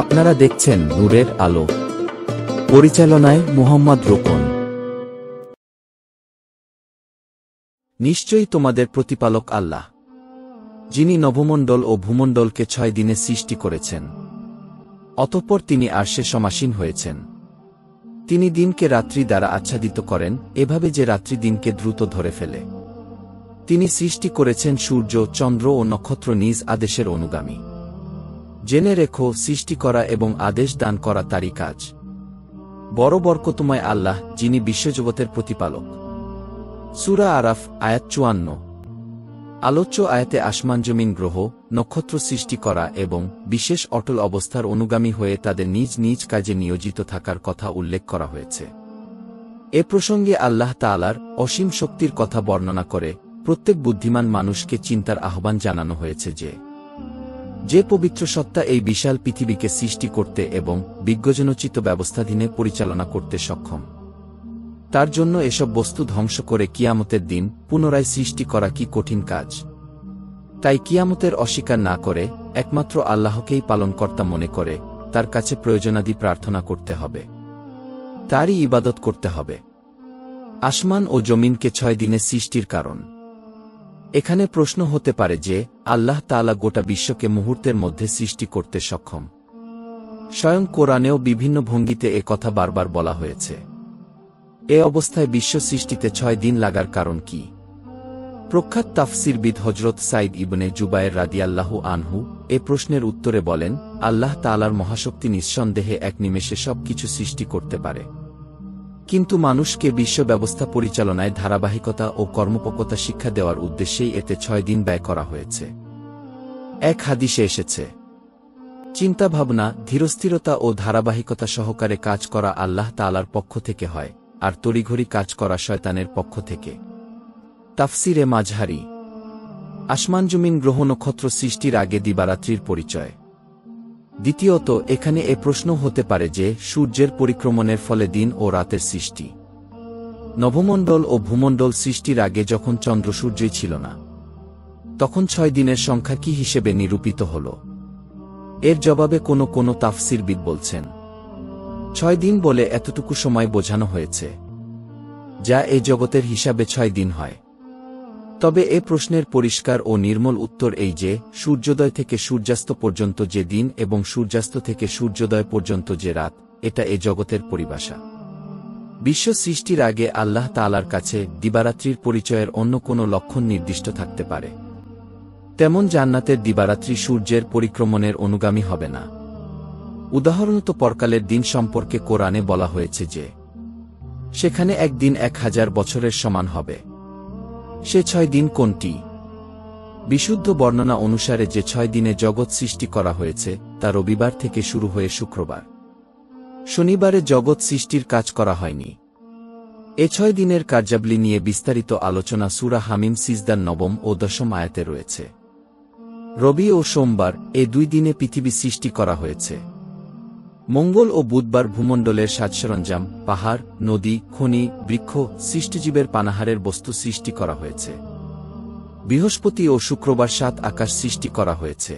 আপনারা দেখছেন নূরের আলো। পরিচালনায় মুহাম্মদ রোকন। নিশ্চয়ই তোমাদের প্রতিপালক আল্লাহ, যিনি নভমণ্ডল ও ভূমণ্ডলকে 6 দিনে সৃষ্টি করেছেন। অতঃপর তিনি আরশে সমাসীন হয়েছেন। তিনি দিনকে রাত্রি দ্বারা আচ্ছাদিত করেন, এভাবে যে রাত্রি দিনকে দ্রুত ধরে ফেলে। তিনি সৃষ্টি করেছেন সূর্য, চন্দ্র ও নক্ষত্র নিজ আদেশের অনুগামী। জেনে রেখো, সৃষ্টি করা এবং আদেশ দান করা তারই কাজ। বড় বরকতময় আল্লাহ, যিনি বিশ্বজগতের প্রতিপালক। সূরা আরাফ, আয়াত 54। আলোচ্য আয়াতে আসমান জমিন গ্রহ নক্ষত্র সৃষ্টি করা এবং বিশেষ অটল অবস্থার অনুগামী হয়ে তাদের নিজ নিজ কাজে নিয়োজিত থাকার কথা উল্লেখ করা হয়েছে। এ প্রসঙ্গে আল্লাহ তাআলার অসীম শক্তির কথা বর্ণনা করে প্রত্যেক বুদ্ধিমান মানুষকে চিন্তার আহ্বান জানানো হয়েছে যে পবিত্র সত্তা এই বিশাল পৃথিবীকে সৃষ্টি করতে এবং বিজ্ঞজনোচিত ব্যবস্থাধীনে পরিচালনা করতে সক্ষম। তার জন্য এসব বস্তু ধ্বংস করে কিয়ামতের দিন পুনরায় সৃষ্টি করা কি কঠিন কাজ। তাই কিয়ামতের অস্বীকার না করে একমাত্র আল্লাহকেই পালনকর্তা মনে করে তার কাছে প্রয়োজনাদি প্রার্থনা করতে হবে, তারই ইবাদত করতে হবে। আসমান ও জমিনকে 6 দিনে সৃষ্টির কারণ। এখানে প্রশ্ন হতে পারে যে আল্লাহ তাআলা গোটা বিশ্বকে মুহূর্তের মধ্যে সৃষ্টি করতে সক্ষম। স্বয়ং কোরআনেও বিভিন্ন ভঙ্গিতে এ কথা বারবার বলা হয়েছে। এ অবস্থায় বিশ্ব সৃষ্টিতে 6 দিন লাগার কারণ কি? প্রখ্যাত তাফসিরবিদ হযরত সাইদ ইবনে জুবায়ের রাদিয়াল্লাহু আনহু এ প্রশ্নের উত্তরে বলেন, আল্লাহ তাআলার মহাশক্তি নিঃসন্দেহে এক নিমেষে সবকিছু সৃষ্টি করতে পারে, কিন্তু মানুষকে বিশ্ব ব্যবস্থা পরিচালনায় ধারাবাহিকতা ও কর্মপক্কতা শিক্ষা দেওয়ার উদ্দেশ্যেই এতে 6 দিন ব্যয় করা হয়েছে। এক হাদিসে এসেছে, চিন্তাভাবনা, ধীরস্থিরতা ও ধারাবাহিকতা সহকারে কাজ করা আল্লাহ তাআলার পক্ষ থেকে হয়, আর তড়িঘড়ি কাজ করা শয়তানের পক্ষ থেকে। তাফসিরে মাঝহারি। আসমান জমিন গ্রহ নক্ষত্র সৃষ্টির আগে দিবারাত্রির পরিচয়। দ্বিতীয়ত, এখানে এ প্রশ্ন হতে পারে যে সূর্যের পরিক্রমণের ফলে দিন ও রাতের সৃষ্টি। নভমণ্ডল ও ভূমণ্ডল সৃষ্টির আগে যখন চন্দ্র সূর্যই ছিল না, তখন 6 দিনের সংখ্যা কি হিসেবে নিরূপিত হল? এর জবাবে কোনো তাফসিরবিদ বলছেন, 6 দিন বলে এতটুকু সময় বোঝানো হয়েছে যা এই জগতের হিসাবে 6 দিন হয়। তবে এ প্রশ্নের পরিষ্কার ও নির্মল উত্তর এই যে সূর্যোদয় থেকে সূর্যাস্ত পর্যন্ত যে দিন এবং সূর্যাস্ত থেকে সূর্যোদয় পর্যন্ত যে রাত, এটা এ জগতের পরিভাষা। বিশ্ব সৃষ্টির আগে আল্লাহ তাআলার কাছে দিবারাত্রির পরিচয়ের অন্য কোনো লক্ষণ নির্দিষ্ট থাকতে পারে। তেমন জান্নাতের দিবারাত্রি সূর্যের পরিক্রমণের অনুগামী হবে না। উদাহরণত পরকালের দিন সম্পর্কে কোরআনে বলা হয়েছে যে সেখানে একদিন 1000 বছরের সমান হবে। সে 6 দিন কোনটি? বিশুদ্ধ বর্ণনা অনুসারে যে 6 দিনে জগৎ সৃষ্টি করা হয়েছে তা রবিবার থেকে শুরু হয়ে শুক্রবার, শনিবারে জগৎ সৃষ্টির কাজ করা হয়নি। এ 6 দিনের কার্যাবলী নিয়ে বিস্তারিত আলোচনা সূরা হামিম সিজদার 9 ও 10 আয়াতে রয়েছে। রবি ও সোমবার এ 2 দিনে পৃথিবী সৃষ্টি করা হয়েছে। মঙ্গল ও বুধবার ভূমণ্ডলের সাজসরঞ্জাম, পাহাড়, নদী, খনি, বৃক্ষ, সৃষ্টজীবের পানাহারের বস্তু সৃষ্টি করা হয়েছে। বৃহস্পতি ও শুক্রবার 7 আকাশ সৃষ্টি করা হয়েছে।